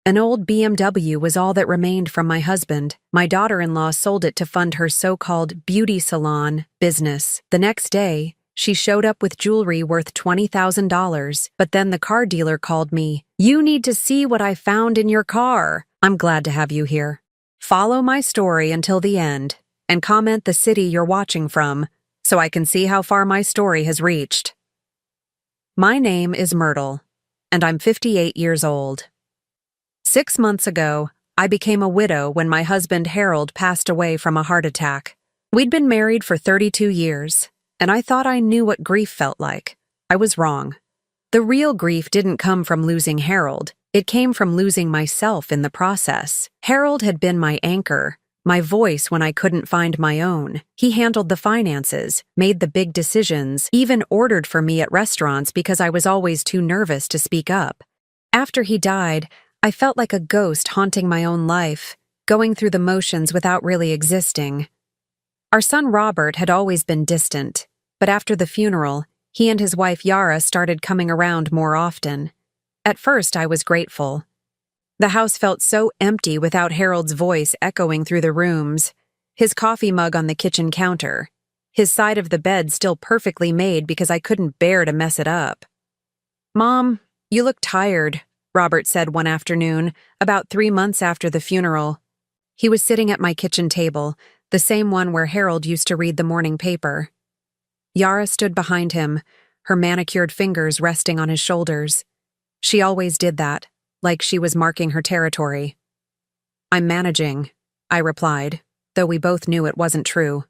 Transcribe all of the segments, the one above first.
An old BMW was all that remained from my husband. My daughter-in-law sold it to fund her so-called beauty salon business. The next day, she showed up with jewelry worth $20,000, but then the car dealer called me. "You need to see what I found in your car." I'm glad to have you here. Follow my story until the end, and comment the city you're watching from, so I can see how far my story has reached. My name is Myrtle, and I'm 58 years old. 6 months ago, I became a widow when my husband Harold passed away from a heart attack. We'd been married for 32 years, and I thought I knew what grief felt like. I was wrong. The real grief didn't come from losing Harold. It came from losing myself in the process. Harold had been my anchor, my voice when I couldn't find my own. He handled the finances, made the big decisions, even ordered for me at restaurants because I was always too nervous to speak up. After he died, I felt like a ghost haunting my own life, going through the motions without really existing. Our son Robert had always been distant, but after the funeral, he and his wife Yara started coming around more often. At first, I was grateful. The house felt so empty without Harold's voice echoing through the rooms, his coffee mug on the kitchen counter, his side of the bed still perfectly made because I couldn't bear to mess it up. "Mom, you look tired," Robert said one afternoon, about 3 months after the funeral. He was sitting at my kitchen table, the same one where Harold used to read the morning paper. Yara stood behind him, her manicured fingers resting on his shoulders. She always did that, like she was marking her territory. "I'm managing," I replied, though we both knew it wasn't true.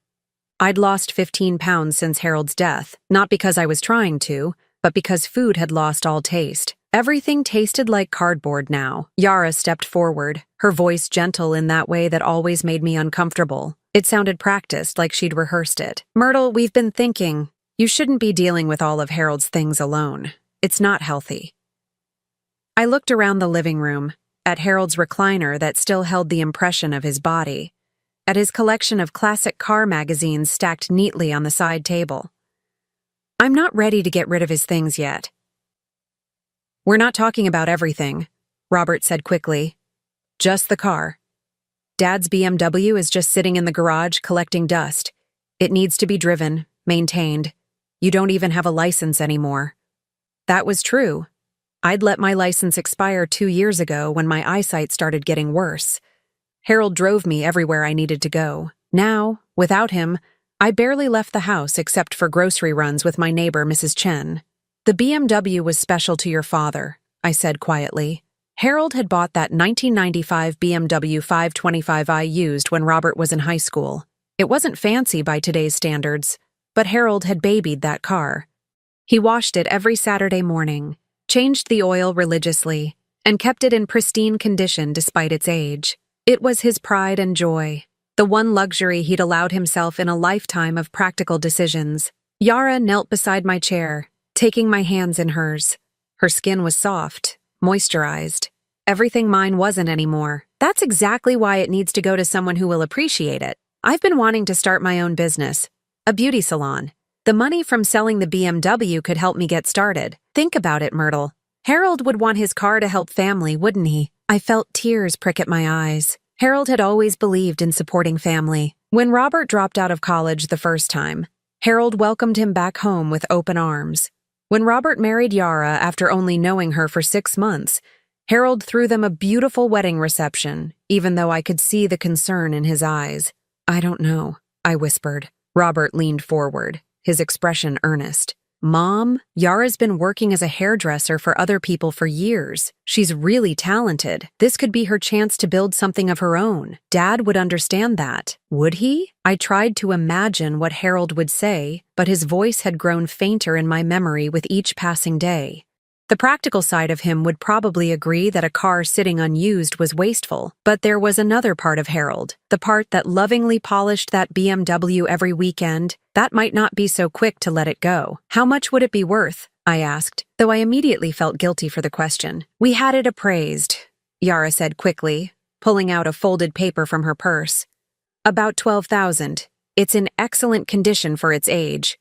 I'd lost 15 pounds since Harold's death, not because I was trying to, but because food had lost all taste. Everything tasted like cardboard now. Yara stepped forward, her voice gentle in that way that always made me uncomfortable. It sounded practiced, like she'd rehearsed it. "Myrtle, we've been thinking. You shouldn't be dealing with all of Harold's things alone. It's not healthy." I looked around the living room, at Harold's recliner that still held the impression of his body, at his collection of classic car magazines stacked neatly on the side table. "I'm not ready to get rid of his things yet." "We're not talking about everything," Robert said quickly. "Just the car. Dad's BMW is just sitting in the garage collecting dust. It needs to be driven, maintained. You don't even have a license anymore." That was true. I'd let my license expire 2 years ago when my eyesight started getting worse. Harold drove me everywhere I needed to go. Now, without him, I barely left the house except for grocery runs with my neighbor, Mrs. Chen. "The BMW was special to your father," I said quietly. Harold had bought that 1995 BMW 525i used when Robert was in high school. It wasn't fancy by today's standards, but Harold had babied that car. He washed it every Saturday morning, changed the oil religiously, and kept it in pristine condition despite its age. It was his pride and joy, the one luxury he'd allowed himself in a lifetime of practical decisions. Yara knelt beside my chair, taking my hands in hers. Her skin was soft, moisturized. Everything mine wasn't anymore. "That's exactly why it needs to go to someone who will appreciate it. I've been wanting to start my own business, a beauty salon. The money from selling the BMW could help me get started. Think about it, Myrtle. Harold would want his car to help family, wouldn't he?" I felt tears prick at my eyes. Harold had always believed in supporting family. When Robert dropped out of college the first time, Harold welcomed him back home with open arms. When Robert married Yara after only knowing her for 6 months, Harold threw them a beautiful wedding reception, even though I could see the concern in his eyes. "I don't know," I whispered. Robert leaned forward, his expression earnest. "Mom, Yara's been working as a hairdresser for other people for years. She's really talented. This could be her chance to build something of her own. Dad would understand that. Would he?" I tried to imagine what Harold would say, but his voice had grown fainter in my memory with each passing day. The practical side of him would probably agree that a car sitting unused was wasteful, but there was another part of Harold, the part that lovingly polished that BMW every weekend. That might not be so quick to let it go. "How much would it be worth?" I asked, though I immediately felt guilty for the question. "We had it appraised," Yara said quickly, pulling out a folded paper from her purse. "About 12,000. It's in excellent condition for its age."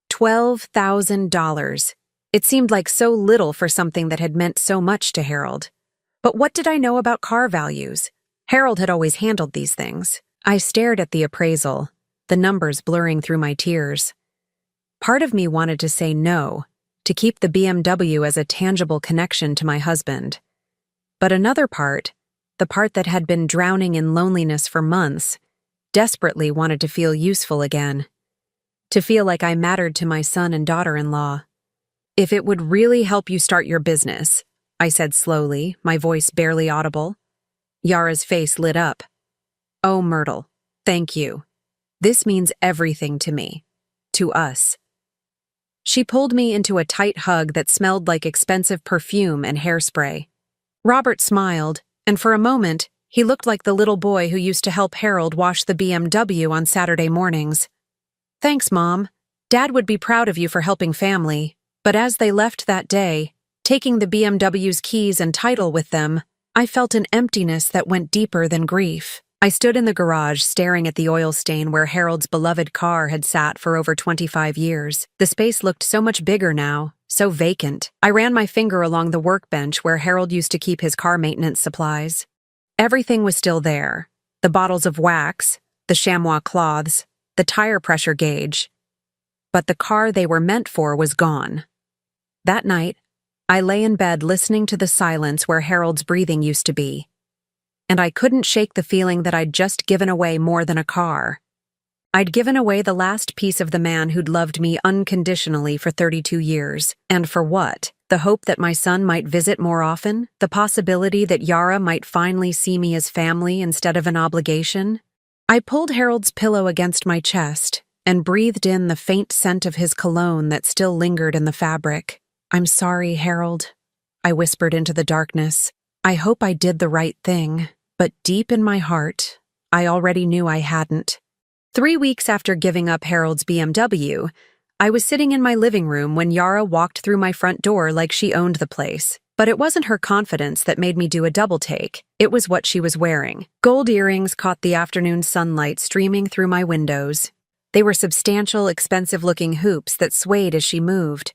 $12,000. It seemed like so little for something that had meant so much to Harold. But what did I know about car values? Harold had always handled these things. I stared at the appraisal, the numbers blurring through my tears. Part of me wanted to say no, to keep the BMW as a tangible connection to my husband. But another part, the part that had been drowning in loneliness for months, desperately wanted to feel useful again. To feel like I mattered to my son and daughter-in-law. "If it would really help you start your business," I said slowly, my voice barely audible. Yara's face lit up. "Oh, Myrtle, thank you. This means everything to me. To us." She pulled me into a tight hug that smelled like expensive perfume and hairspray. Robert smiled, and for a moment, he looked like the little boy who used to help Harold wash the BMW on Saturday mornings. "Thanks, Mom. Dad would be proud of you for helping family." But as they left that day, taking the BMW's keys and title with them, I felt an emptiness that went deeper than grief. I stood in the garage staring at the oil stain where Harold's beloved car had sat for over 25 years. The space looked so much bigger now, so vacant. I ran my finger along the workbench where Harold used to keep his car maintenance supplies. Everything was still there. The bottles of wax, the chamois cloths, the tire pressure gauge. But the car they were meant for was gone. That night, I lay in bed listening to the silence where Harold's breathing used to be. And I couldn't shake the feeling that I'd just given away more than a car. I'd given away the last piece of the man who'd loved me unconditionally for 32 years. And for what? The hope that my son might visit more often? The possibility that Yara might finally see me as family instead of an obligation? I pulled Harold's pillow against my chest and breathed in the faint scent of his cologne that still lingered in the fabric. "I'm sorry, Harold," I whispered into the darkness. "I hope I did the right thing." But deep in my heart, I already knew I hadn't. 3 weeks after giving up Harold's BMW, I was sitting in my living room when Yara walked through my front door like she owned the place. But it wasn't her confidence that made me do a double take. It was what she was wearing. Gold earrings caught the afternoon sunlight streaming through my windows. They were substantial, expensive-looking hoops that swayed as she moved.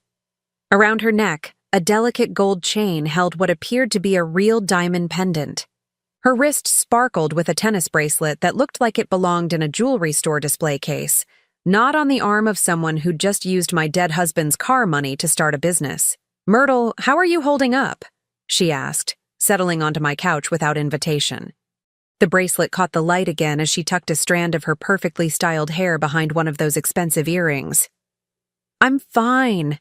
Around her neck, a delicate gold chain held what appeared to be a real diamond pendant. Her wrist sparkled with a tennis bracelet that looked like it belonged in a jewelry store display case, not on the arm of someone who'd just used my dead husband's car money to start a business. "Myrtle, how are you holding up?" she asked, settling onto my couch without invitation. The bracelet caught the light again as she tucked a strand of her perfectly styled hair behind one of those expensive earrings. "I'm fine,"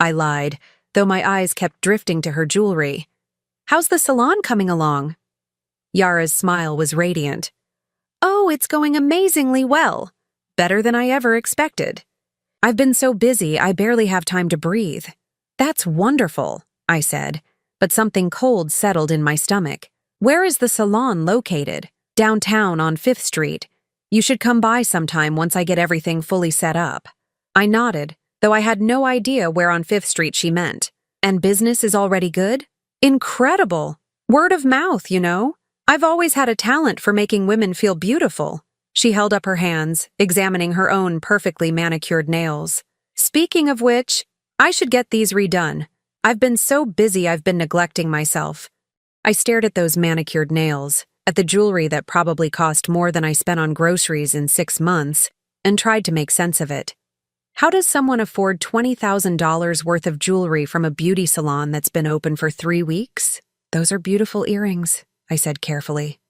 I lied, though my eyes kept drifting to her jewelry. "How's the salon coming along?" Yara's smile was radiant. "Oh, it's going amazingly well. Better than I ever expected. I've been so busy I barely have time to breathe." "That's wonderful," I said, but something cold settled in my stomach. "Where is the salon located?" "Downtown on 5th Street. You should come by sometime once I get everything fully set up." I nodded, though I had no idea where on 5th Street she meant. "And business is already good?" "Incredible. Word of mouth, you know. I've always had a talent for making women feel beautiful." She held up her hands, examining her own perfectly manicured nails. "Speaking of which, I should get these redone. I've been so busy I've been neglecting myself." I stared at those manicured nails, at the jewelry that probably cost more than I spent on groceries in 6 months, and tried to make sense of it. How does someone afford $20,000 worth of jewelry from a beauty salon that's been open for 3 weeks? "Those are beautiful earrings," I said carefully.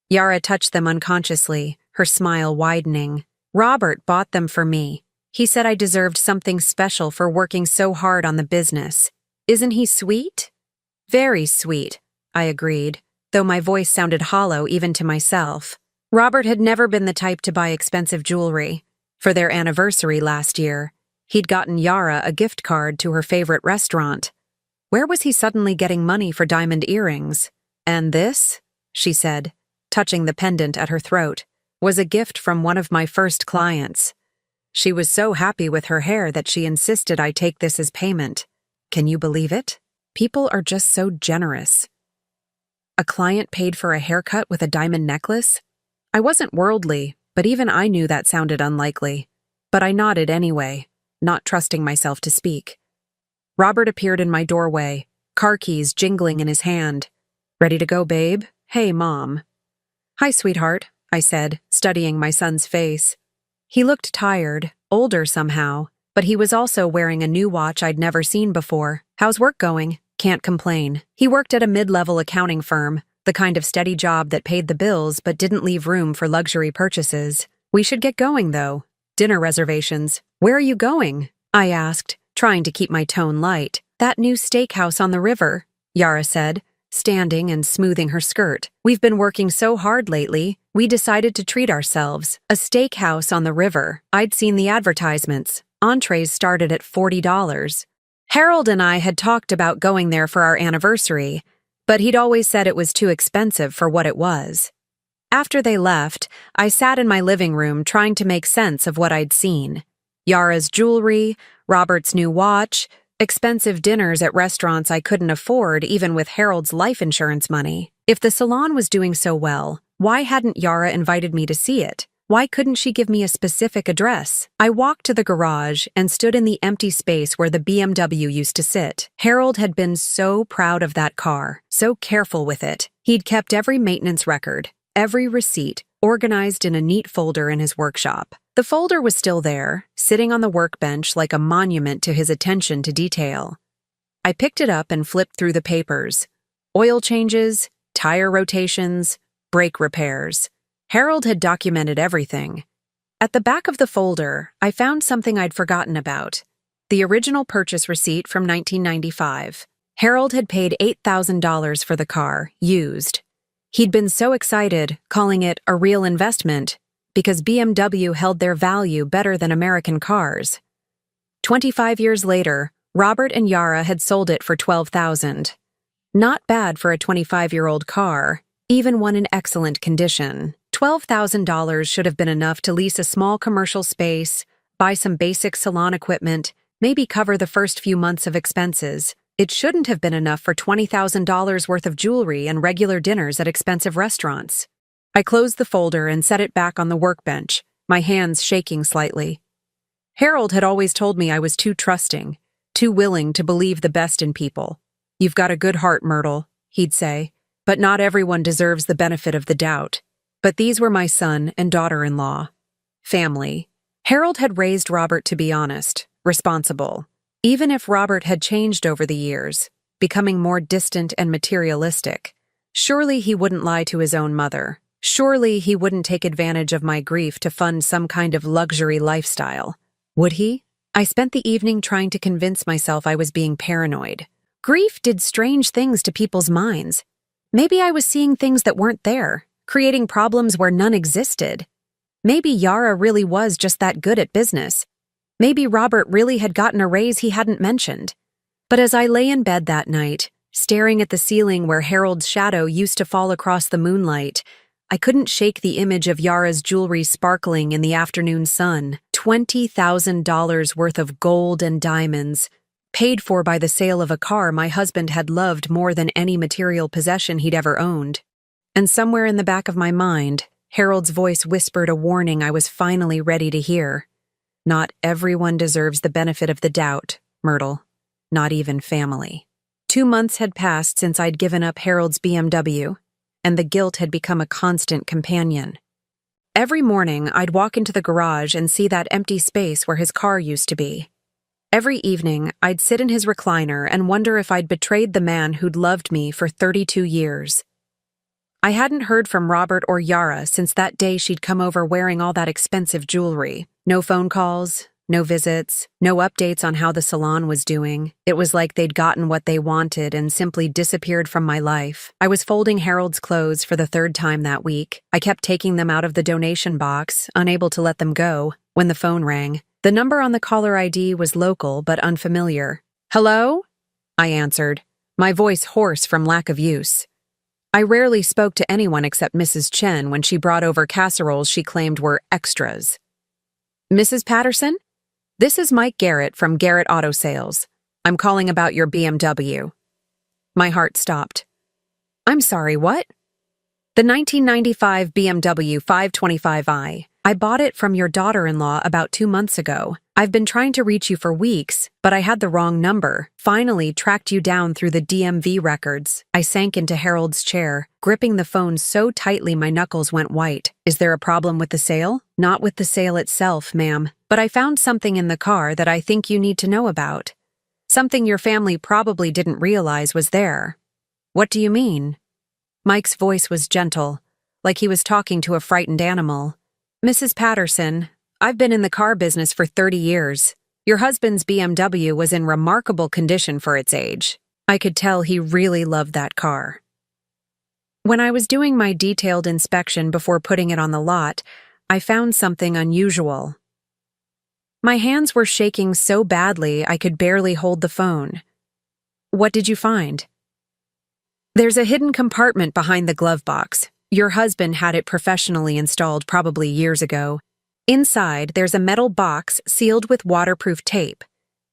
Yara touched them unconsciously, her smile widening. "Robert bought them for me. He said I deserved something special for working so hard on the business. Isn't he sweet?" "Very sweet," I agreed, though my voice sounded hollow even to myself. Robert had never been the type to buy expensive jewelry. For their anniversary last year, he'd gotten Yara a gift card to her favorite restaurant. Where was he suddenly getting money for diamond earrings? "And this," she said, touching the pendant at her throat, "was a gift from one of my first clients. She was so happy with her hair that she insisted I take this as payment. Can you believe it? People are just so generous." A client paid for a haircut with a diamond necklace? I wasn't worldly, but even I knew that sounded unlikely. But I nodded anyway, not trusting myself to speak. Robert appeared in my doorway, car keys jingling in his hand. Ready to go, babe? Hey, Mom. Hi, sweetheart, I said, studying my son's face. He looked tired, older somehow, but he was also wearing a new watch I'd never seen before. How's work going? Can't complain. He worked at a mid-level accounting firm, the kind of steady job that paid the bills but didn't leave room for luxury purchases. We should get going, though. Dinner reservations. Where are you going? I asked, trying to keep my tone light. That new steakhouse on the river, Yara said, standing and smoothing her skirt. We've been working so hard lately, we decided to treat ourselves. A steakhouse on the river. I'd seen the advertisements. Entrees started at $40. Harold and I had talked about going there for our anniversary, but he'd always said it was too expensive for what it was. After they left, I sat in my living room trying to make sense of what I'd seen. Yara's jewelry, Robert's new watch, expensive dinners at restaurants I couldn't afford even with Harold's life insurance money. If the salon was doing so well, why hadn't Yara invited me to see it? Why couldn't she give me a specific address? I walked to the garage and stood in the empty space where the BMW used to sit. Harold had been so proud of that car, so careful with it. He'd kept every maintenance record, every receipt, organized in a neat folder in his workshop. The folder was still there, sitting on the workbench like a monument to his attention to detail. I picked it up and flipped through the papers. Oil changes, tire rotations, brake repairs. Harold had documented everything. At the back of the folder, I found something I'd forgotten about. The original purchase receipt from 1995. Harold had paid $8,000 for the car, used. He'd been so excited, calling it a real investment, because BMW held their value better than American cars. 25 years later, Robert and Yara had sold it for $12,000. Not bad for a 25-year-old car, even one in excellent condition. $12,000 should have been enough to lease a small commercial space, buy some basic salon equipment, maybe cover the first few months of expenses. It shouldn't have been enough for $20,000 worth of jewelry and regular dinners at expensive restaurants. I closed the folder and set it back on the workbench, my hands shaking slightly. Harold had always told me I was too trusting, too willing to believe the best in people. "You've got a good heart, Myrtle," he'd say, "but not everyone deserves the benefit of the doubt." But these were my son and daughter-in-law. Family. Harold had raised Robert to be honest, responsible. Even if Robert had changed over the years, becoming more distant and materialistic, surely he wouldn't lie to his own mother. Surely he wouldn't take advantage of my grief to fund some kind of luxury lifestyle. Would he? I spent the evening trying to convince myself I was being paranoid. Grief did strange things to people's minds. Maybe I was seeing things that weren't there, creating problems where none existed. Maybe Yara really was just that good at business. Maybe Robert really had gotten a raise he hadn't mentioned. But as I lay in bed that night, staring at the ceiling where Harold's shadow used to fall across the moonlight, I couldn't shake the image of Yara's jewelry sparkling in the afternoon sun. $20,000 worth of gold and diamonds, paid for by the sale of a car my husband had loved more than any material possession he'd ever owned. And somewhere in the back of my mind, Harold's voice whispered a warning I was finally ready to hear. Not everyone deserves the benefit of the doubt, Myrtle. Not even family. 2 months had passed since I'd given up Harold's BMW, and the guilt had become a constant companion. Every morning, I'd walk into the garage and see that empty space where his car used to be. Every evening, I'd sit in his recliner and wonder if I'd betrayed the man who'd loved me for 32 years. I hadn't heard from Robert or Yara since that day she'd come over wearing all that expensive jewelry. No phone calls, no visits, no updates on how the salon was doing. It was like they'd gotten what they wanted and simply disappeared from my life. I was folding Harold's clothes for the 3rd time that week. I kept taking them out of the donation box, unable to let them go, when the phone rang. The number on the caller ID was local but unfamiliar. "Hello?" I answered, my voice hoarse from lack of use. I rarely spoke to anyone except Mrs. Chen when she brought over casseroles she claimed were extras. "Mrs. Patterson? This is Mike Garrett from Garrett Auto Sales. I'm calling about your BMW." My heart stopped. "I'm sorry, what?" "The 1995 BMW 525i. I bought it from your daughter-in-law about 2 months ago. I've been trying to reach you for weeks, but I had the wrong number. Finally tracked you down through the DMV records. I sank into Harold's chair, gripping the phone so tightly my knuckles went white. Is there a problem with the sale? Not with the sale itself, ma'am. But I found something in the car that I think you need to know about. Something your family probably didn't realize was there. What do you mean? Mike's voice was gentle, like he was talking to a frightened animal. Mrs. Patterson, I've been in the car business for 30 years. Your husband's BMW was in remarkable condition for its age. I could tell he really loved that car. When I was doing my detailed inspection before putting it on the lot, I found something unusual. My hands were shaking so badly I could barely hold the phone. What did you find? There's a hidden compartment behind the glove box. Your husband had it professionally installed probably years ago. Inside, there's a metal box sealed with waterproof tape.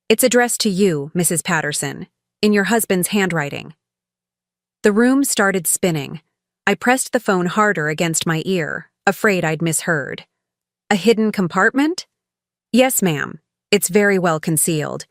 It's addressed to you, Mrs. Patterson, in your husband's handwriting. The room started spinning. I pressed the phone harder against my ear, afraid I'd misheard. A hidden compartment? Yes, ma'am. It's very well concealed.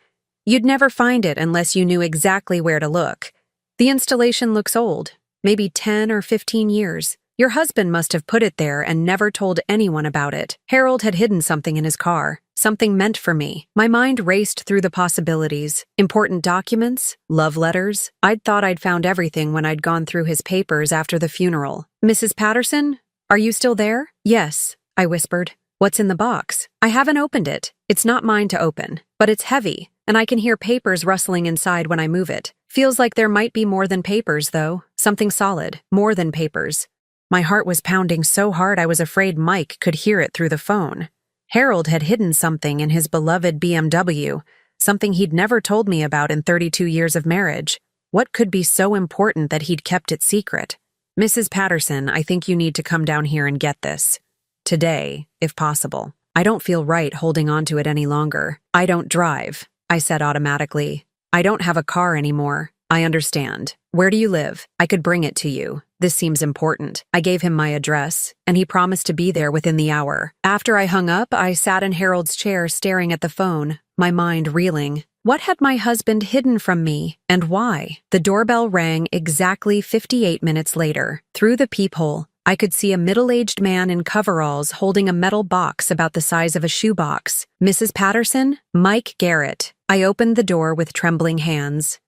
You'd never find it unless you knew exactly where to look. The installation looks old, maybe 10 or 15 years. Your husband must have put it there and never told anyone about it. Harold had hidden something in his car, something meant for me. My mind raced through the possibilities. Important documents, love letters. I'd thought I'd found everything when I'd gone through his papers after the funeral. Mrs. Patterson, are you still there? Yes, I whispered. What's in the box? I haven't opened it. It's not mine to open, but it's heavy, and I can hear papers rustling inside when I move it. Feels like there might be more than papers, though. Something solid, more than papers. My heart was pounding so hard I was afraid Mike could hear it through the phone. Harold had hidden something in his beloved BMW, something he'd never told me about in 32 years of marriage. What could be so important that he'd kept it secret? Mrs. Patterson, I think you need to come down here and get this. Today, if possible. I don't feel right holding on to it any longer. I don't drive, I said automatically. I don't have a car anymore. I understand. Where do you live? I could bring it to you. This seems important. I gave him my address, and he promised to be there within the hour. After I hung up, I sat in Harold's chair staring at the phone, my mind reeling. What had my husband hidden from me, and why? The doorbell rang exactly 58 minutes later. Through the peephole, I could see a middle-aged man in coveralls holding a metal box about the size of a shoebox. Mrs. Patterson? Mike Garrett. I opened the door with trembling hands.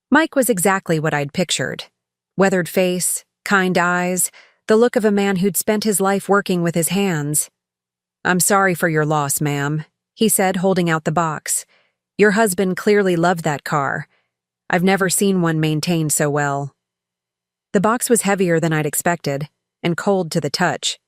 Mike was exactly what I'd pictured. Weathered face, kind eyes, the look of a man who'd spent his life working with his hands. I'm sorry for your loss, ma'am, he said, holding out the box. Your husband clearly loved that car. I've never seen one maintained so well. The box was heavier than I'd expected, and cold to the touch.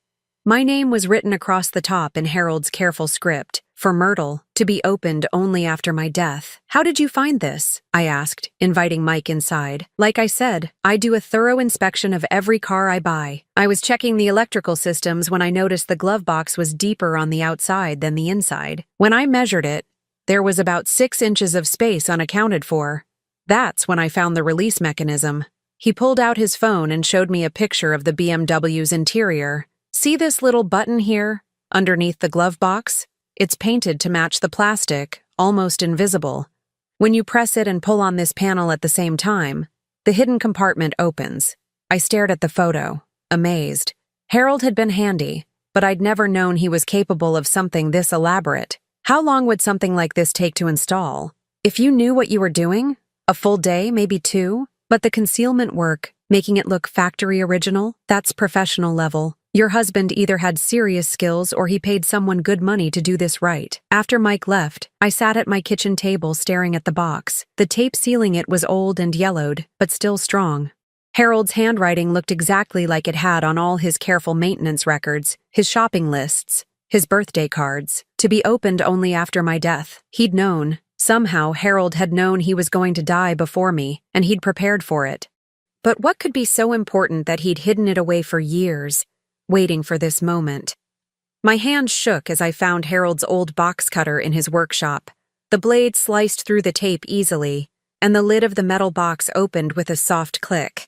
My name was written across the top in Harold's careful script, for Myrtle, to be opened only after my death. How did you find this? I asked, inviting Mike inside. Like I said, I do a thorough inspection of every car I buy. I was checking the electrical systems when I noticed the glove box was deeper on the outside than the inside. When I measured it, there was about 6 inches of space unaccounted for. That's when I found the release mechanism. He pulled out his phone and showed me a picture of the BMW's interior. See this little button here, underneath the glove box? It's painted to match the plastic, almost invisible. When you press it and pull on this panel at the same time, the hidden compartment opens. I stared at the photo, amazed. Harold had been handy, but I'd never known he was capable of something this elaborate. How long would something like this take to install? If you knew what you were doing, a full day, maybe 2? But the concealment work, making it look factory original, that's professional level. Your husband either had serious skills or he paid someone good money to do this right. After Mike left, I sat at my kitchen table staring at the box. The tape sealing it was old and yellowed, but still strong. Harold's handwriting looked exactly like it had on all his careful maintenance records, his shopping lists, his birthday cards, to be opened only after my death. He'd known. Somehow, Harold had known he was going to die before me, and he'd prepared for it. But what could be so important that he'd hidden it away for years, waiting for this moment? My hand shook as I found Harold's old box cutter in his workshop. The blade sliced through the tape easily, and the lid of the metal box opened with a soft click.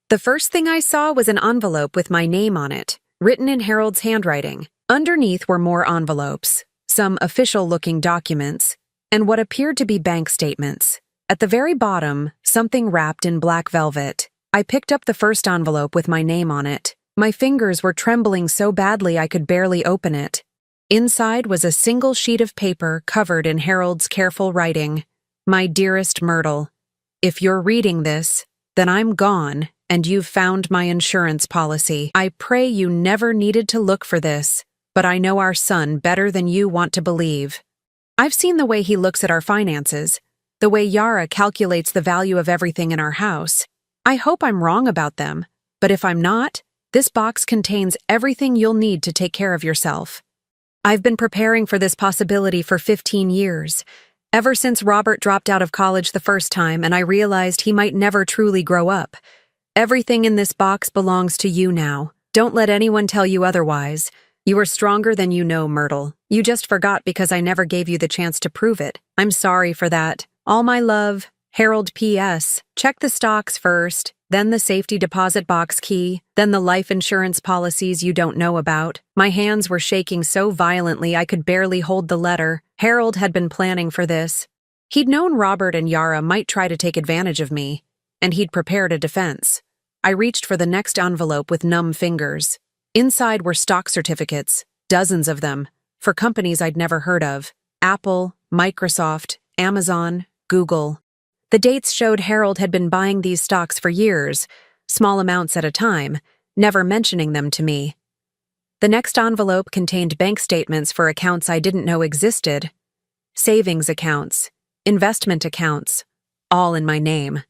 The first thing I saw was an envelope with my name on it, written in Harold's handwriting. Underneath were more envelopes, some official-looking documents, and what appeared to be bank statements. At the very bottom, something wrapped in black velvet. I picked up the first envelope with my name on it. My fingers were trembling so badly I could barely open it. Inside was a single sheet of paper covered in Harold's careful writing. My dearest Myrtle, if you're reading this, then I'm gone, and you've found my insurance policy. I pray you never needed to look for this, but I know our son better than you want to believe. I've seen the way he looks at our finances, the way Yara calculates the value of everything in our house. I hope I'm wrong about them, but if I'm not, this box contains everything you'll need to take care of yourself. I've been preparing for this possibility for 15 years, ever since Robert dropped out of college the first time and I realized he might never truly grow up. Everything in this box belongs to you now. Don't let anyone tell you otherwise. You are stronger than you know, Myrtle. You just forgot because I never gave you the chance to prove it. I'm sorry for that. All my love, Harold P.S. Check the stocks first, then the safety deposit box key, then the life insurance policies you don't know about. My hands were shaking so violently I could barely hold the letter. Harold had been planning for this. He'd known Robert and Yara might try to take advantage of me, and he'd prepared a defense. I reached for the next envelope with numb fingers. Inside were stock certificates, dozens of them, for companies I'd never heard of. Apple, Microsoft, Amazon, Google. The dates showed Harold had been buying these stocks for years, small amounts at a time, never mentioning them to me. The next envelope contained bank statements for accounts I didn't know existed. Savings accounts, investment accounts, all in my name.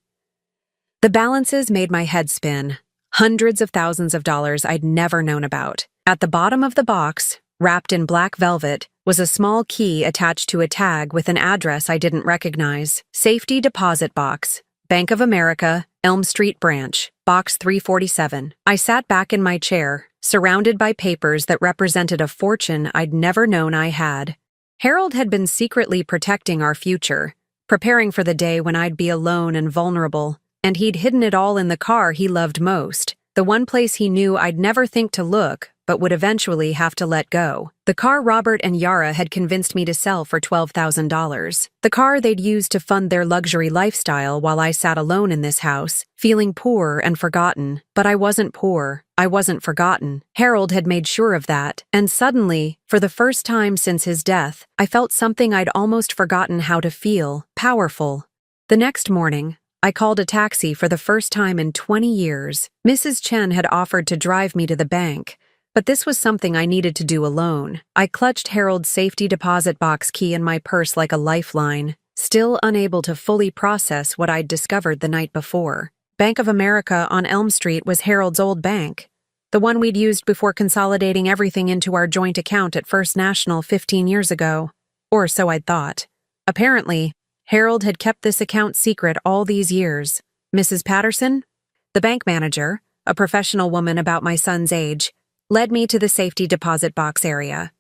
The balances made my head spin. Hundreds of thousands of dollars I'd never known about. At the bottom of the box, wrapped in black velvet, was a small key attached to a tag with an address I didn't recognize. Safety Deposit Box, Bank of America, Elm Street Branch, Box 347. I sat back in my chair, surrounded by papers that represented a fortune I'd never known I had. Harold had been secretly protecting our future, preparing for the day when I'd be alone and vulnerable, and he'd hidden it all in the car he loved most, the one place he knew I'd never think to look, but would eventually have to let go. The car Robert and Yara had convinced me to sell for $12,000. The car they'd used to fund their luxury lifestyle while I sat alone in this house, feeling poor and forgotten. But I wasn't poor. I wasn't forgotten. Harold had made sure of that, and suddenly, for the first time since his death, I felt something I'd almost forgotten how to feel: powerful. The next morning, I called a taxi for the first time in 20 years. Mrs. Chen had offered to drive me to the bank, but this was something I needed to do alone. I clutched Harold's safety deposit box key in my purse like a lifeline, still unable to fully process what I'd discovered the night before. Bank of America on Elm Street was Harold's old bank, the one we'd used before consolidating everything into our joint account at First National 15 years ago. Or so I'd thought. Apparently, Harold had kept this account secret all these years. Mrs. Patterson, the bank manager, a professional woman about my son's age, led me to the safety deposit box area.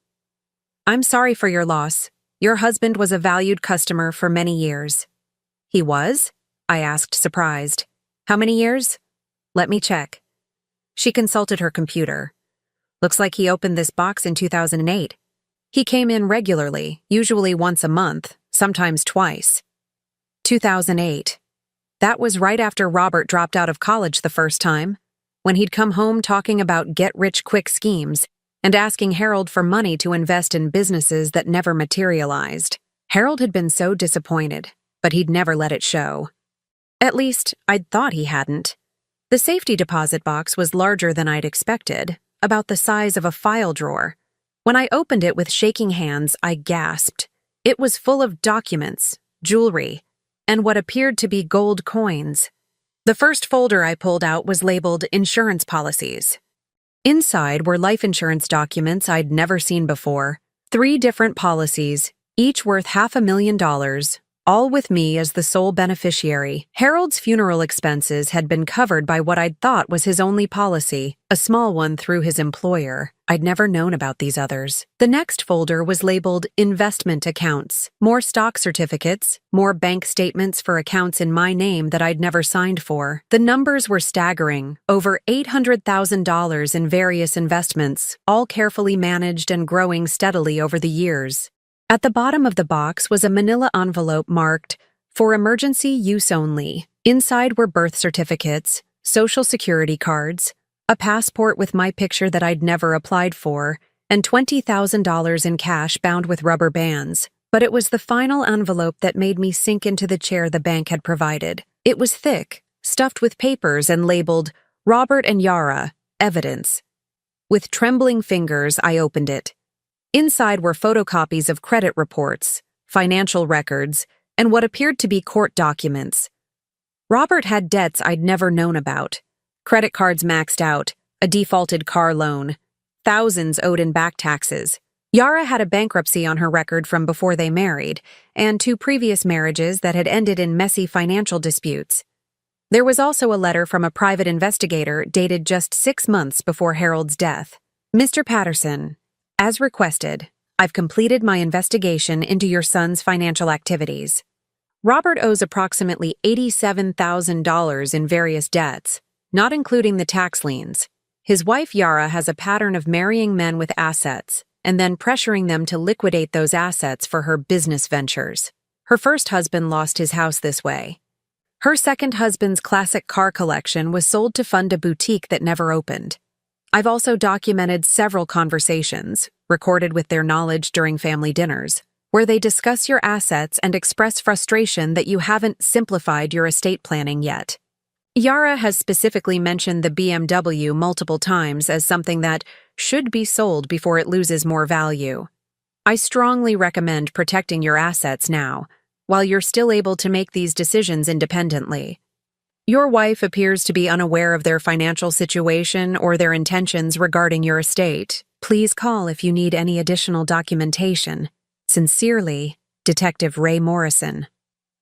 "I'm sorry for your loss. Your husband was a valued customer for many years." "He was?" I asked, surprised. "How many years?" "Let me check." She consulted her computer. "Looks like he opened this box in 2008. He came in regularly, usually once a month, sometimes twice." 2008. That was right after Robert dropped out of college the first time, when he'd come home talking about get-rich-quick schemes and asking Harold for money to invest in businesses that never materialized. Harold had been so disappointed, but he'd never let it show. At least, I'd thought he hadn't. The safety deposit box was larger than I'd expected, about the size of a file drawer. When I opened it with shaking hands, I gasped. It was full of documents, jewelry, and what appeared to be gold coins. The first folder I pulled out was labeled Insurance Policies. Inside were life insurance documents I'd never seen before, 3 different policies, each worth $500,000, all with me as the sole beneficiary. Harold's funeral expenses had been covered by what I'd thought was his only policy, a small one through his employer. I'd never known about these others. The next folder was labeled Investment Accounts. More stock certificates, more bank statements for accounts in my name that I'd never signed for. The numbers were staggering, over $800,000 in various investments, all carefully managed and growing steadily over the years. At the bottom of the box was a manila envelope marked, "For emergency use only." Inside were birth certificates, social security cards, a passport with my picture that I'd never applied for, and $20,000 in cash bound with rubber bands. But it was the final envelope that made me sink into the chair the bank had provided. It was thick, stuffed with papers and labeled, "Robert and Yara, evidence." With trembling fingers, I opened it. Inside were photocopies of credit reports, financial records, and what appeared to be court documents. Robert had debts I'd never known about. Credit cards maxed out, a defaulted car loan, thousands owed in back taxes. Yara had a bankruptcy on her record from before they married, and 2 previous marriages that had ended in messy financial disputes. There was also a letter from a private investigator dated just 6 months before Harold's death. "Mr. Patterson, as requested, I've completed my investigation into your son's financial activities. Robert owes approximately $87,000 in various debts, not including the tax liens. His wife Yara has a pattern of marrying men with assets and then pressuring them to liquidate those assets for her business ventures. Her first husband lost his house this way. Her second husband's classic car collection was sold to fund a boutique that never opened. I've also documented several conversations, recorded with their knowledge during family dinners, where they discuss your assets and express frustration that you haven't simplified your estate planning yet. Yara has specifically mentioned the BMW multiple times as something that should be sold before it loses more value. I strongly recommend protecting your assets now, while you're still able to make these decisions independently. Your wife appears to be unaware of their financial situation or their intentions regarding your estate. Please call if you need any additional documentation. Sincerely, Detective Ray Morrison."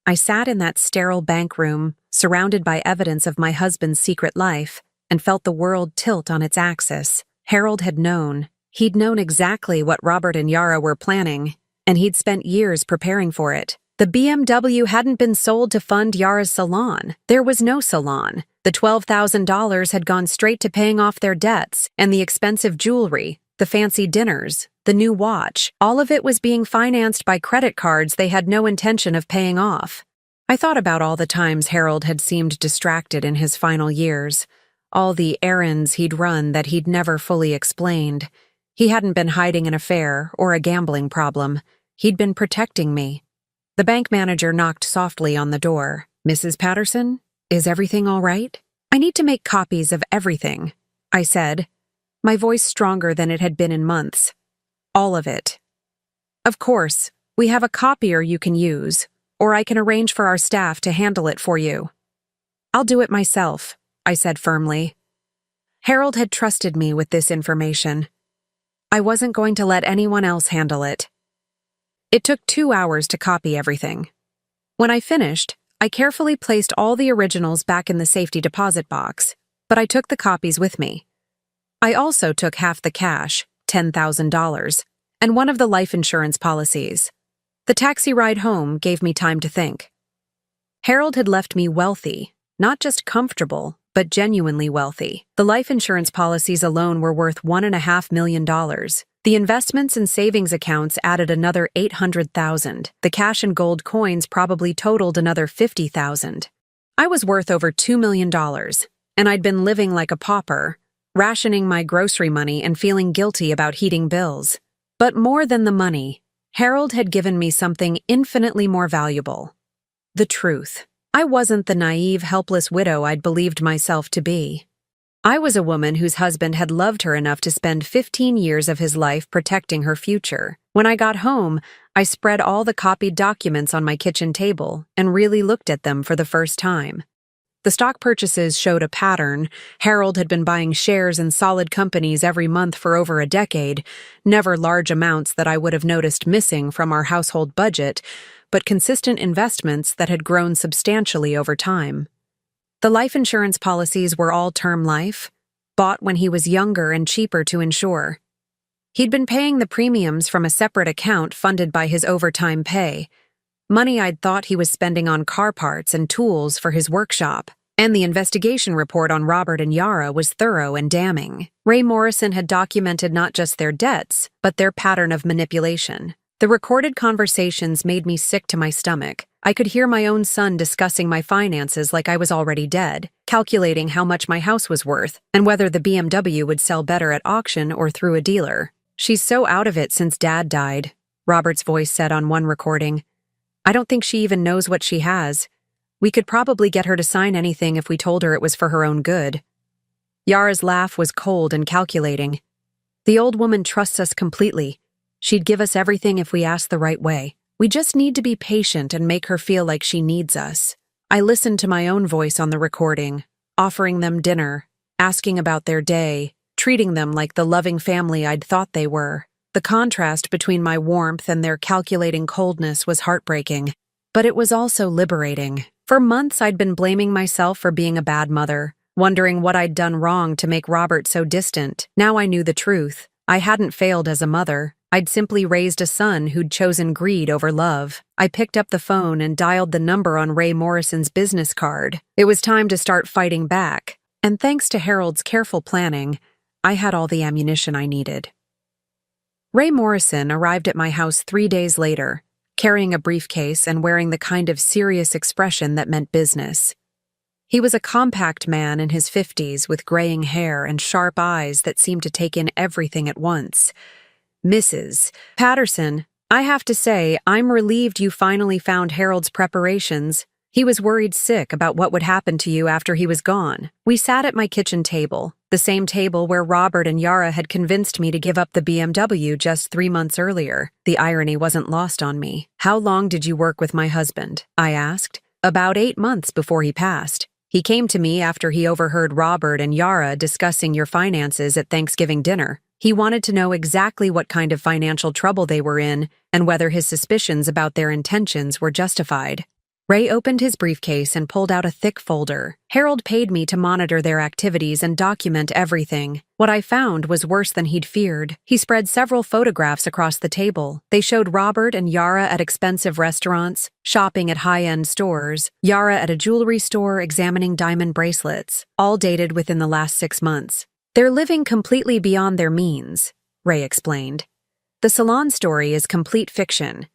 I sat in that sterile bank room, surrounded by evidence of my husband's secret life, and felt the world tilt on its axis. Harold had known. He'd known exactly what Robert and Yara were planning, and he'd spent years preparing for it. The BMW hadn't been sold to fund Yara's salon. There was no salon. The $12,000 had gone straight to paying off their debts, and the expensive jewelry, the fancy dinners, the new watch, all of it was being financed by credit cards they had no intention of paying off. I thought about all the times Harold had seemed distracted in his final years, all the errands he'd run that he'd never fully explained. He hadn't been hiding an affair or a gambling problem. He'd been protecting me. The bank manager knocked softly on the door. "Mrs. Patterson, is everything all right?" "I need to make copies of everything," I said, my voice stronger than it had been in months. "All of it." "Of course, we have a copier you can use, or I can arrange for our staff to handle it for you." "I'll do it myself," I said firmly. Harold had trusted me with this information. I wasn't going to let anyone else handle it. It took 2 hours to copy everything. When I finished, I carefully placed all the originals back in the safety deposit box, but I took the copies with me. I also took half the cash, $10,000, and one of the life insurance policies. The taxi ride home gave me time to think. Harold had left me wealthy, not just comfortable, but genuinely wealthy. The life insurance policies alone were worth $1.5 million. The investments and savings accounts added another $800,000. The cash and gold coins probably totaled another $50,000. I was worth over $2 million, and I'd been living like a pauper, rationing my grocery money and feeling guilty about heating bills. But more than the money, Harold had given me something infinitely more valuable. The truth. I wasn't the naive, helpless widow I'd believed myself to be. I was a woman whose husband had loved her enough to spend 15 years of his life protecting her future. When I got home, I spread all the copied documents on my kitchen table and really looked at them for the first time. The stock purchases showed a pattern. Harold had been buying shares in solid companies every month for over a decade, never large amounts that I would have noticed missing from our household budget, but consistent investments that had grown substantially over time. The life insurance policies were all term life, bought when he was younger and cheaper to insure. He'd been paying the premiums from a separate account funded by his overtime pay, money I'd thought he was spending on car parts and tools for his workshop. And the investigation report on Robert and Yara was thorough and damning. Ray Morrison had documented not just their debts, but their pattern of manipulation. The recorded conversations made me sick to my stomach. I could hear my own son discussing my finances like I was already dead, calculating how much my house was worth and whether the BMW would sell better at auction or through a dealer. "She's so out of it since Dad died," Robert's voice said on one recording. "I don't think she even knows what she has. We could probably get her to sign anything if we told her it was for her own good." Yara's laugh was cold and calculating. "The old woman trusts us completely. She'd give us everything if we asked the right way. We just need to be patient and make her feel like she needs us." I listened to my own voice on the recording, offering them dinner, asking about their day, treating them like the loving family I'd thought they were. The contrast between my warmth and their calculating coldness was heartbreaking, but it was also liberating. For months I'd been blaming myself for being a bad mother, wondering what I'd done wrong to make Robert so distant. Now I knew the truth. I hadn't failed as a mother. I'd simply raised a son who'd chosen greed over love. I picked up the phone and dialed the number on Ray Morrison's business card. It was time to start fighting back, and thanks to Harold's careful planning, I had all the ammunition I needed. Ray Morrison arrived at my house 3 days later, carrying a briefcase and wearing the kind of serious expression that meant business. He was a compact man in his 50s with graying hair and sharp eyes that seemed to take in everything at once. "Mrs. Patterson, I have to say, I'm relieved you finally found Harold's preparations. He was worried sick about what would happen to you after he was gone." We sat at my kitchen table, the same table where Robert and Yara had convinced me to give up the BMW just 3 months earlier. The irony wasn't lost on me. "How long did you work with my husband?" I asked. "About 8 months before he passed. He came to me after he overheard Robert and Yara discussing your finances at Thanksgiving dinner. He wanted to know exactly what kind of financial trouble they were in and whether his suspicions about their intentions were justified." Ray opened his briefcase and pulled out a thick folder. "Harold paid me to monitor their activities and document everything. What I found was worse than he'd feared." He spread several photographs across the table. They showed Robert and Yara at expensive restaurants, shopping at high-end stores, Yara at a jewelry store examining diamond bracelets, all dated within the last 6 months. "They're living completely beyond their means," Ray explained. "The salon story is complete fiction.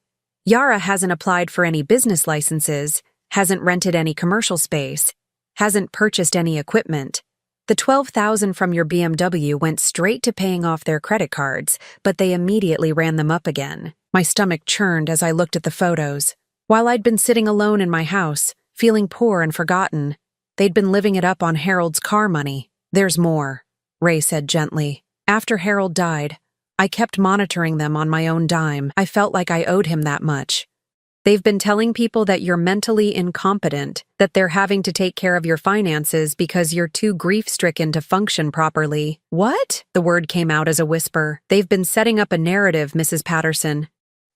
Yara hasn't applied for any business licenses, hasn't rented any commercial space, hasn't purchased any equipment. The $12,000 from your BMW went straight to paying off their credit cards, but they immediately ran them up again." My stomach churned as I looked at the photos. While I'd been sitting alone in my house, feeling poor and forgotten, they'd been living it up on Harold's car money. "There's more," Ray said gently. "After Harold died, I kept monitoring them on my own dime. I felt like I owed him that much. They've been telling people that you're mentally incompetent, that they're having to take care of your finances because you're too grief-stricken to function properly." "What?" The word came out as a whisper. "They've been setting up a narrative, Mrs. Patterson,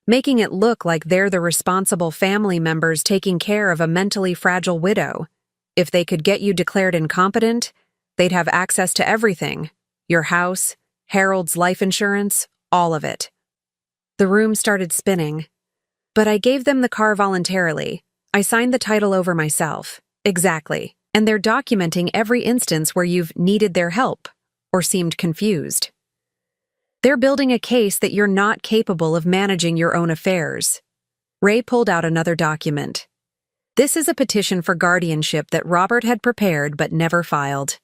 making it look like they're the responsible family members taking care of a mentally fragile widow. If they could get you declared incompetent, they'd have access to everything. Your house, Harold's life insurance, all of it." The room started spinning. "But I gave them the car voluntarily. I signed the title over myself." "Exactly. And they're documenting every instance where you've needed their help or seemed confused. They're building a case that you're not capable of managing your own affairs." Ray pulled out another document. "This is a petition for guardianship that Robert had prepared but never filed.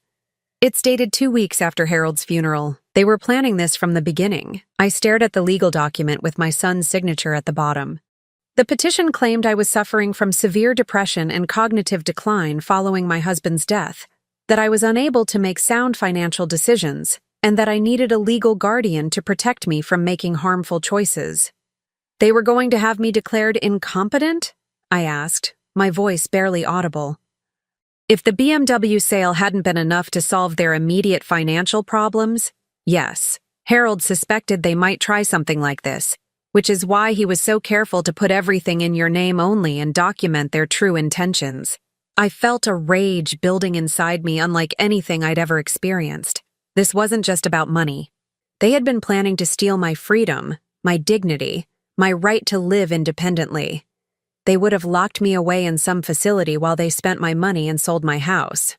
It's dated 2 weeks after Harold's funeral. They were planning this from the beginning." I stared at the legal document with my son's signature at the bottom. The petition claimed I was suffering from severe depression and cognitive decline following my husband's death, that I was unable to make sound financial decisions, and that I needed a legal guardian to protect me from making harmful choices. "They were going to have me declared incompetent?" I asked, my voice barely audible. "If the BMW sale hadn't been enough to solve their immediate financial problems, yes, Harold suspected they might try something like this, which is why he was so careful to put everything in your name only and document their true intentions." I felt a rage building inside me unlike anything I'd ever experienced. This wasn't just about money. They had been planning to steal my freedom, my dignity, my right to live independently. They would have locked me away in some facility while they spent my money and sold my house.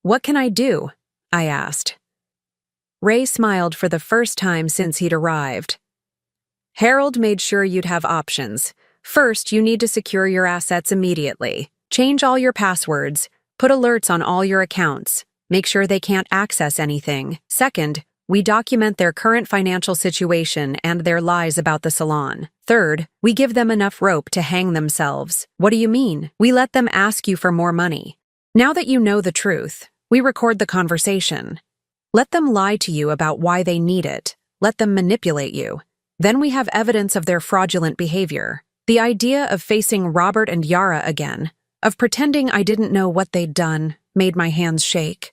"What can I do?" I asked. Ray smiled for the first time since he'd arrived. Harold made sure you'd have options. First, you need to secure your assets immediately. Change all your passwords. Put alerts on all your accounts. Make sure they can't access anything. Second, we document their current financial situation and their lies about the salon. Third, we give them enough rope to hang themselves. What do you mean? We let them ask you for more money. Now that you know the truth, we record the conversation. Let them lie to you about why they need it. Let them manipulate you. Then we have evidence of their fraudulent behavior. The idea of facing Robert and Yara again, of pretending I didn't know what they'd done, made my hands shake.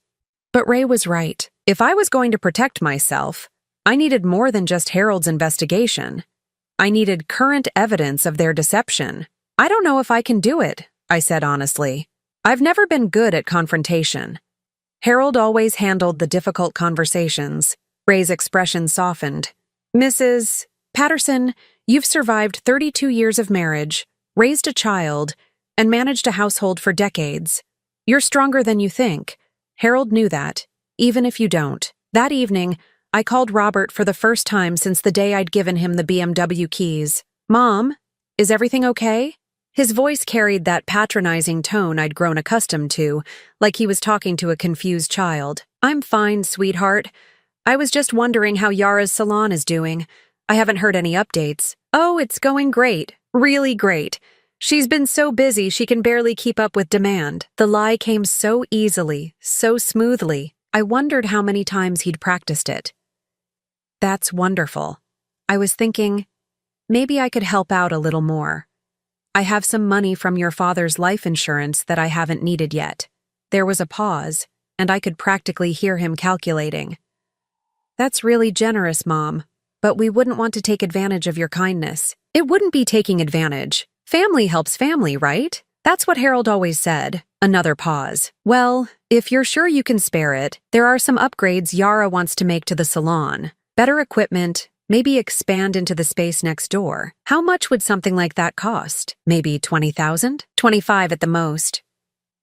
But Ray was right. If I was going to protect myself, I needed more than just Harold's investigation. I needed current evidence of their deception. I don't know if I can do it, I said honestly. I've never been good at confrontation. Harold always handled the difficult conversations. Ray's expression softened. Mrs. Patterson, you've survived 32 years of marriage, raised a child, and managed a household for decades. You're stronger than you think. Harold knew that, even if you don't. That evening, I called Robert for the first time since the day I'd given him the BMW keys. Mom, is everything okay? His voice carried that patronizing tone I'd grown accustomed to, like he was talking to a confused child. I'm fine, sweetheart. I was just wondering how Yara's salon is doing. I haven't heard any updates. Oh, it's going great. Really great. She's been so busy she can barely keep up with demand. The lie came so easily, so smoothly. I wondered how many times he'd practiced it. That's wonderful. I was thinking, maybe I could help out a little more. I have some money from your father's life insurance that I haven't needed yet. There was a pause, and I could practically hear him calculating. That's really generous, Mom, but we wouldn't want to take advantage of your kindness. It wouldn't be taking advantage. Family helps family, right? That's what Harold always said. Another pause. Well, if you're sure you can spare it, there are some upgrades Yara wants to make to the salon. Better equipment, maybe expand into the space next door. How much would something like that cost? Maybe $20,000? $25 at the most.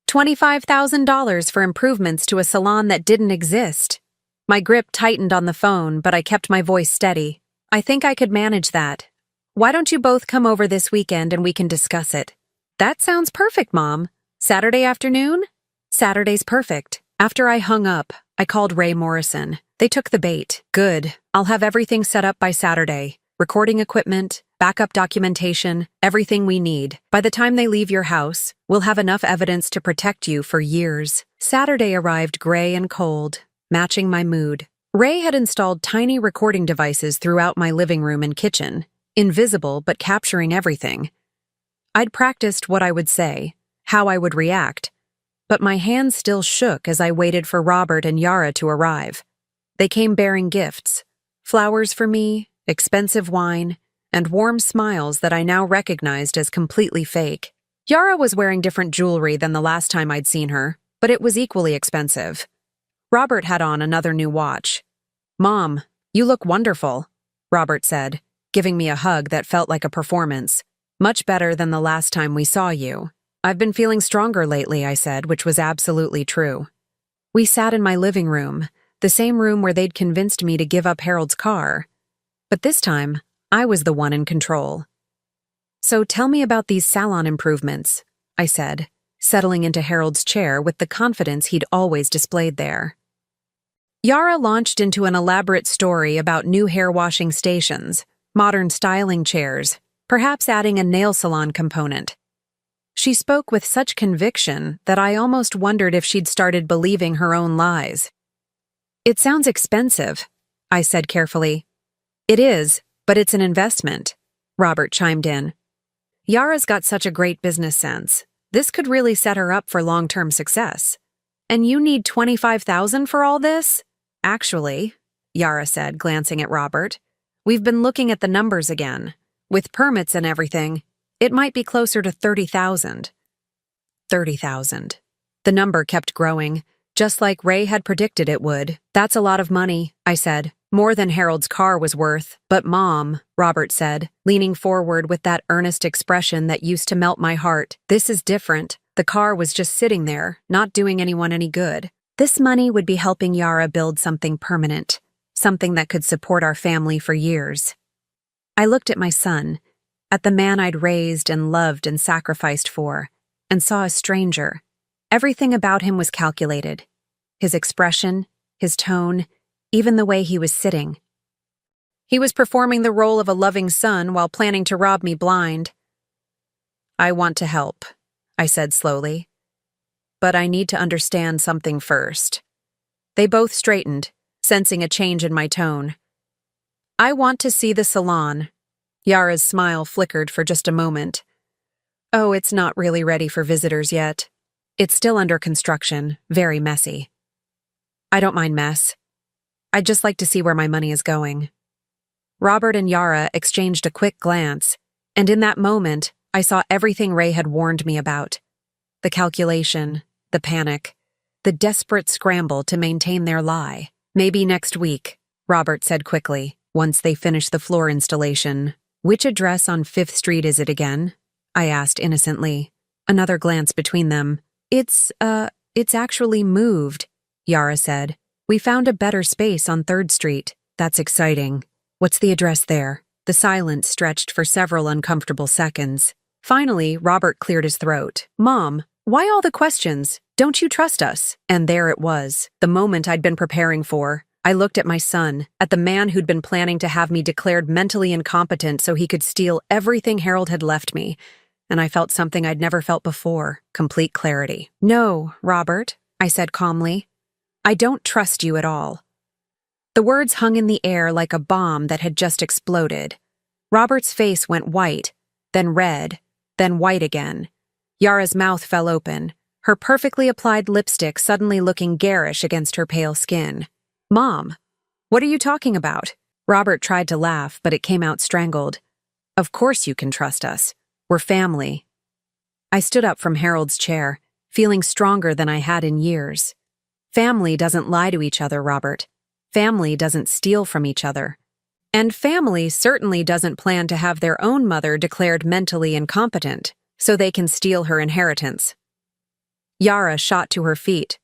$25,000 for improvements to a salon that didn't exist. My grip tightened on the phone, but I kept my voice steady. I think I could manage that. Why don't you both come over this weekend and we can discuss it? That sounds perfect, Mom. Saturday afternoon? Saturday's perfect. After I hung up, I called Ray Morrison. They took the bait. Good. I'll have everything set up by Saturday. Recording equipment, backup documentation, everything we need. By the time they leave your house, we'll have enough evidence to protect you for years. Saturday arrived gray and cold, matching my mood. Ray had installed tiny recording devices throughout my living room and kitchen, invisible but capturing everything. I'd practiced what I would say, how I would react, but my hands still shook as I waited for Robert and Yara to arrive. They came bearing gifts, flowers for me, expensive wine, and warm smiles that I now recognized as completely fake. Yara was wearing different jewelry than the last time I'd seen her, but it was equally expensive. Robert had on another new watch. Mom, you look wonderful, Robert said, giving me a hug that felt like a performance. Much better than the last time we saw you. I've been feeling stronger lately, I said, which was absolutely true. We sat in my living room, the same room where they'd convinced me to give up Harold's car. But this time, I was the one in control. So tell me about these salon improvements, I said, settling into Harold's chair with the confidence he'd always displayed there. Yara launched into an elaborate story about new hair washing stations, modern styling chairs, perhaps adding a nail salon component. She spoke with such conviction that I almost wondered if she'd started believing her own lies. It sounds expensive, I said carefully. It is, but it's an investment, Robert chimed in. Yara's got such a great business sense. This could really set her up for long-term success. And you need $25,000 for all this? Actually, Yara said, glancing at Robert, we've been looking at the numbers again. With permits and everything, it might be closer to $30,000. $30,000. The number kept growing, just like Ray had predicted it would. That's a lot of money, I said. More than Harold's car was worth. But Mom, Robert said, leaning forward with that earnest expression that used to melt my heart, this is different. The car was just sitting there, not doing anyone any good. This money would be helping Yara build something permanent, something that could support our family for years. I looked at my son, at the man I'd raised and loved and sacrificed for, and saw a stranger. Everything about him was calculated. His expression, his tone, even the way he was sitting. He was performing the role of a loving son while planning to rob me blind. "I want to help," I said slowly. "But I need to understand something first." They both straightened, sensing a change in my tone. "I want to see the salon." Yara's smile flickered for just a moment. "Oh, it's not really ready for visitors yet. It's still under construction, very messy." "I don't mind mess. I'd just like to see where my money is going." Robert and Yara exchanged a quick glance, and in that moment, I saw everything Ray had warned me about. The calculation, the panic, the desperate scramble to maintain their lie. "Maybe next week," Robert said quickly, once they finished the floor installation. "Which address on 5th Street is it again?" I asked innocently. Another glance between them. It's actually moved," Yara said. "We found a better space on 3rd Street. That's exciting." "What's the address there?" The silence stretched for several uncomfortable seconds. Finally, Robert cleared his throat. "Mom, why all the questions? Don't you trust us?" And there it was, the moment I'd been preparing for. I looked at my son, at the man who'd been planning to have me declared mentally incompetent so he could steal everything Harold had left me, and I felt something I'd never felt before, complete clarity. "No, Robert," I said calmly. "I don't trust you at all." The words hung in the air like a bomb that had just exploded. Robert's face went white, then red, then white again. Yara's mouth fell open, her perfectly applied lipstick suddenly looking garish against her pale skin. "Mom, what are you talking about?" Robert tried to laugh, but it came out strangled. "Of course you can trust us. We're family." I stood up from Harold's chair, feeling stronger than I had in years. Family doesn't lie to each other, Robert. Family doesn't steal from each other. And family certainly doesn't plan to have their own mother declared mentally incompetent, so they can steal her inheritance. Yara shot to her feet.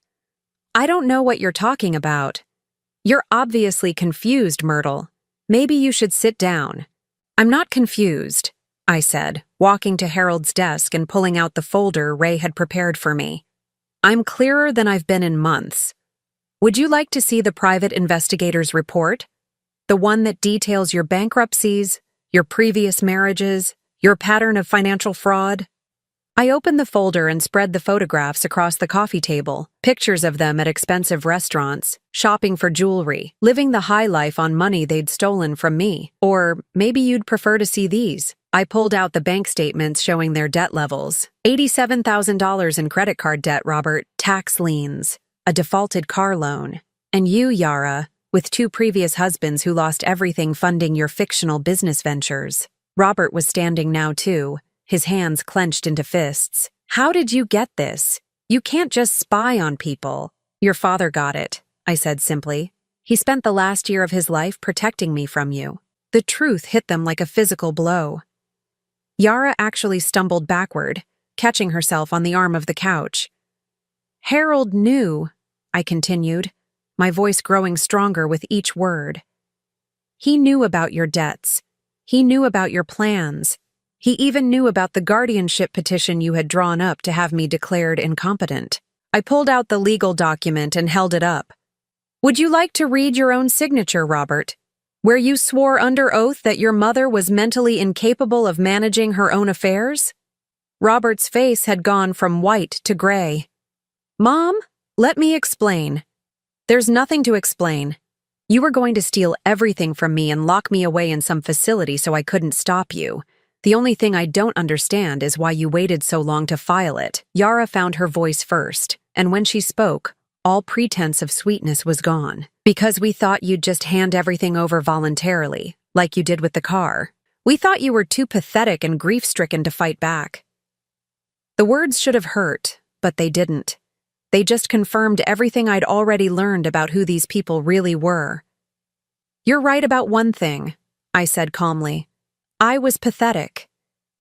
"I don't know what you're talking about. You're obviously confused, Myrtle. Maybe you should sit down." "I'm not confused," I said, walking to Harold's desk and pulling out the folder Ray had prepared for me. "I'm clearer than I've been in months. Would you like to see the private investigator's report? The one that details your bankruptcies, your previous marriages, your pattern of financial fraud?" I opened the folder and spread the photographs across the coffee table, pictures of them at expensive restaurants, shopping for jewelry, living the high life on money they'd stolen from me. "Or maybe you'd prefer to see these." I pulled out the bank statements showing their debt levels. $87,000 in credit card debt, Robert, tax liens, a defaulted car loan. And you, Yara, with 2 previous husbands who lost everything funding your fictional business ventures. Robert was standing now too, his hands clenched into fists. "How did you get this? You can't just spy on people." "Your father got it," I said simply. "He spent the last year of his life protecting me from you." The truth hit them like a physical blow. Yara actually stumbled backward, catching herself on the arm of the couch. "Harold knew," I continued, my voice growing stronger with each word. "He knew about your debts. He knew about your plans. He even knew about the guardianship petition you had drawn up to have me declared incompetent." I pulled out the legal document and held it up. "Would you like to read your own signature, Robert, where you swore under oath that your mother was mentally incapable of managing her own affairs?" Robert's face had gone from white to gray. "Mom, let me explain." "There's nothing to explain. You were going to steal everything from me and lock me away in some facility so I couldn't stop you. The only thing I don't understand is why you waited so long to file it." Yara found her voice first, and when she spoke, all pretense of sweetness was gone. "Because we thought you'd just hand everything over voluntarily, like you did with the car. We thought you were too pathetic and grief-stricken to fight back." The words should have hurt, but they didn't. They just confirmed everything I'd already learned about who these people really were. "You're right about one thing," I said calmly. "I was pathetic.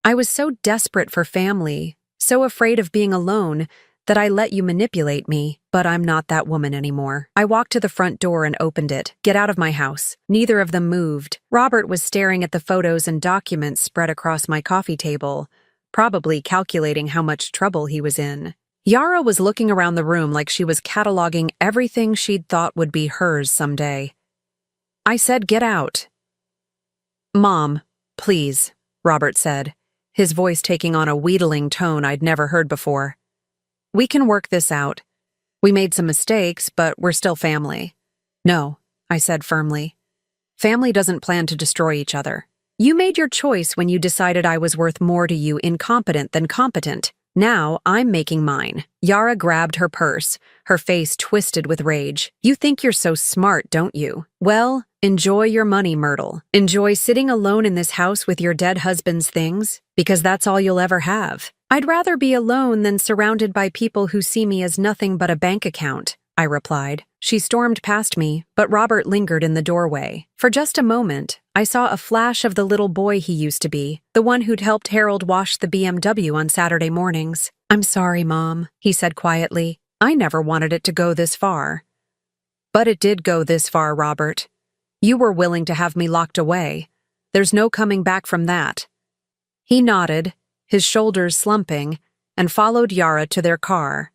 I was so desperate for family, so afraid of being alone, that I let you manipulate me, but I'm not that woman anymore. I walked to the front door and opened it. Get out of my house. Neither of them moved. Robert was staring at the photos and documents spread across my coffee table, probably calculating how much trouble he was in. Yara was looking around the room like she was cataloging everything she'd thought would be hers someday. I said, "Get out." "Mom, please," Robert said, his voice taking on a wheedling tone I'd never heard before. "We can work this out. We made some mistakes, but we're still family." "No," I said firmly. "Family doesn't plan to destroy each other. You made your choice when you decided I was worth more to you incompetent than competent. Now I'm making mine." Yara grabbed her purse, her face twisted with rage. "You think you're so smart, don't you? Well, enjoy your money, Myrtle. Enjoy sitting alone in this house with your dead husband's things, because that's all you'll ever have. I'd rather be alone than surrounded by people who see me as nothing but a bank account," I replied. She stormed past me, but Robert lingered in the doorway. For just a moment, I saw a flash of the little boy he used to be, the one who'd helped Harold wash the BMW on Saturday mornings. "I'm sorry, Mom," he said quietly. "I never wanted it to go this far." "But it did go this far, Robert. You were willing to have me locked away. There's no coming back from that." He nodded, his shoulders slumping, and followed Yara to their car.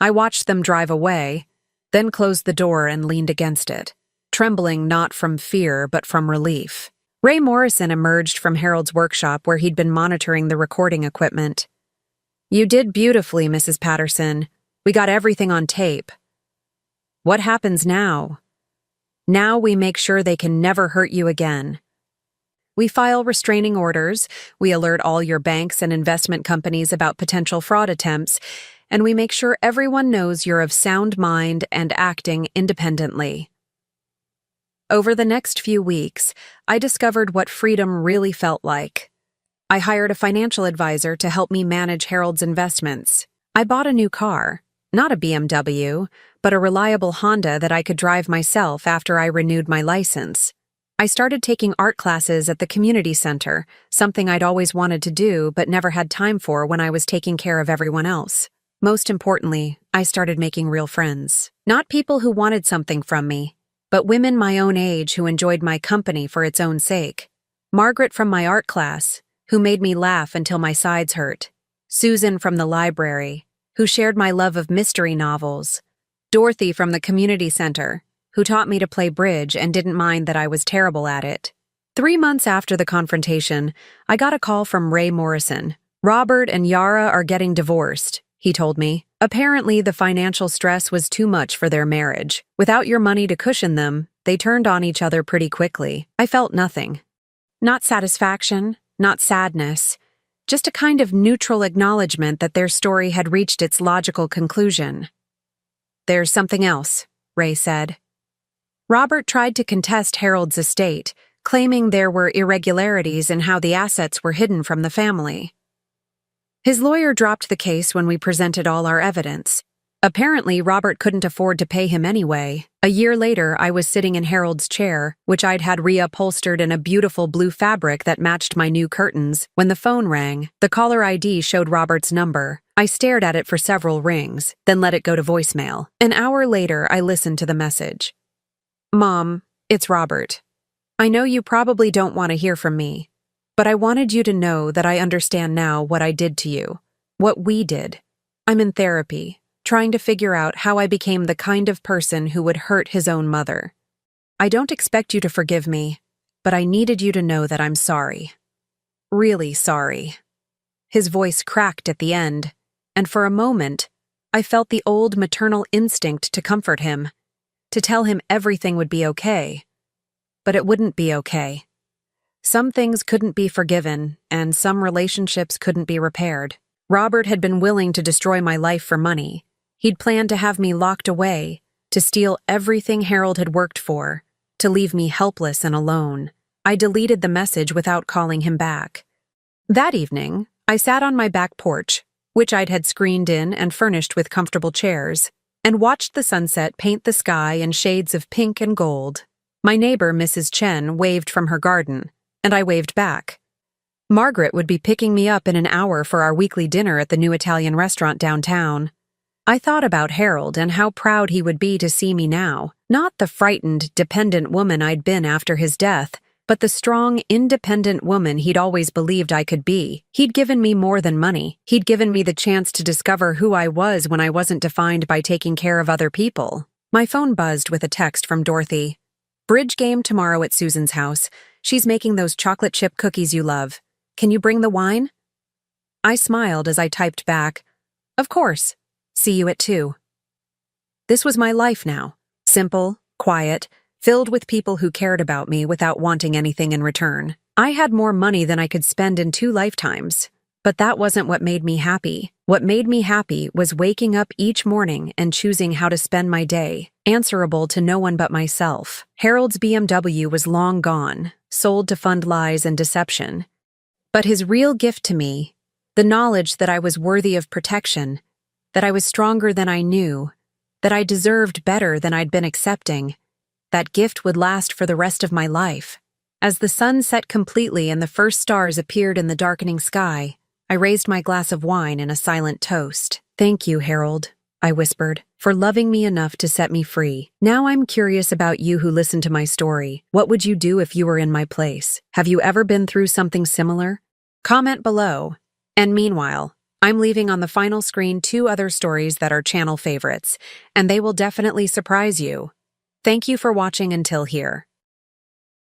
I watched them drive away, then closed the door and leaned against it, trembling not from fear but from relief. Ray Morrison emerged from Harold's workshop where he'd been monitoring the recording equipment. "You did beautifully, Mrs. Patterson. We got everything on tape." "What happens now?" "Now we make sure they can never hurt you again. We file restraining orders, we alert all your banks and investment companies about potential fraud attempts, and we make sure everyone knows you're of sound mind and acting independently." Over the next few weeks, I discovered what freedom really felt like. I hired a financial advisor to help me manage Harold's investments. I bought a new car, not a BMW, but a reliable Honda that I could drive myself after I renewed my license. I started taking art classes at the community center, something I'd always wanted to do but never had time for when I was taking care of everyone else. Most importantly, I started making real friends. Not people who wanted something from me, but women my own age who enjoyed my company for its own sake. Margaret from my art class, who made me laugh until my sides hurt. Susan from the library, who shared my love of mystery novels. Dorothy from the community center, who taught me to play bridge and didn't mind that I was terrible at it. 3 months after the confrontation, I got a call from Ray Morrison. "Robert and Yara are getting divorced," he told me. "Apparently, the financial stress was too much for their marriage. Without your money to cushion them, they turned on each other pretty quickly." I felt nothing. Not satisfaction, not sadness, just a kind of neutral acknowledgement that their story had reached its logical conclusion. "There's something else," Ray said. Robert tried to contest Harold's estate, claiming there were irregularities in how the assets were hidden from the family. His lawyer dropped the case when we presented all our evidence. Apparently, Robert couldn't afford to pay him anyway. A year later, I was sitting in Harold's chair, which I'd had reupholstered in a beautiful blue fabric that matched my new curtains, when the phone rang. The caller ID showed Robert's number. I stared at it for several rings, then let it go to voicemail. An hour later, I listened to the message. "Mom, it's Robert. I know you probably don't want to hear from me, but I wanted you to know that I understand now what I did to you, what we did. I'm in therapy, trying to figure out how I became the kind of person who would hurt his own mother. I don't expect you to forgive me, but I needed you to know that I'm sorry. Really sorry." His voice cracked at the end, and for a moment, I felt the old maternal instinct to comfort him, to tell him everything would be okay. But it wouldn't be okay. Some things couldn't be forgiven, and some relationships couldn't be repaired. Robert had been willing to destroy my life for money. He'd planned to have me locked away, to steal everything Harold had worked for, to leave me helpless and alone. I deleted the message without calling him back. That evening, I sat on my back porch, which I'd had screened in and furnished with comfortable chairs, and watched the sunset paint the sky in shades of pink and gold. My neighbor, Mrs. Chen, waved from her garden, and I waved back. Margaret would be picking me up in an hour for our weekly dinner at the new Italian restaurant downtown. I thought about Harold and how proud he would be to see me now, not the frightened, dependent woman I'd been after his death, but the strong, independent woman he'd always believed I could be. He'd given me more than money. He'd given me the chance to discover who I was when I wasn't defined by taking care of other people. My phone buzzed with a text from Dorothy. "Bridge game tomorrow at Susan's house. She's making those chocolate chip cookies you love. Can you bring the wine?" I smiled as I typed back, "Of course. See you at 2." This was my life now. Simple, quiet, filled with people who cared about me without wanting anything in return. I had more money than I could spend in 2 lifetimes. But that wasn't what made me happy. What made me happy was waking up each morning and choosing how to spend my day, answerable to no one but myself. Harold's BMW was long gone, sold to fund lies and deception. But his real gift to me, the knowledge that I was worthy of protection, that I was stronger than I knew, that I deserved better than I'd been accepting, that gift would last for the rest of my life. As the sun set completely and the first stars appeared in the darkening sky, I raised my glass of wine in a silent toast. "Thank you, Harold," I whispered, "for loving me enough to set me free. Now I'm curious about you who listened to my story. What would you do if you were in my place? Have you ever been through something similar? Comment below. And meanwhile, I'm leaving on the final screen 2 other stories that are channel favorites, and they will definitely surprise you. Thank you for watching until here.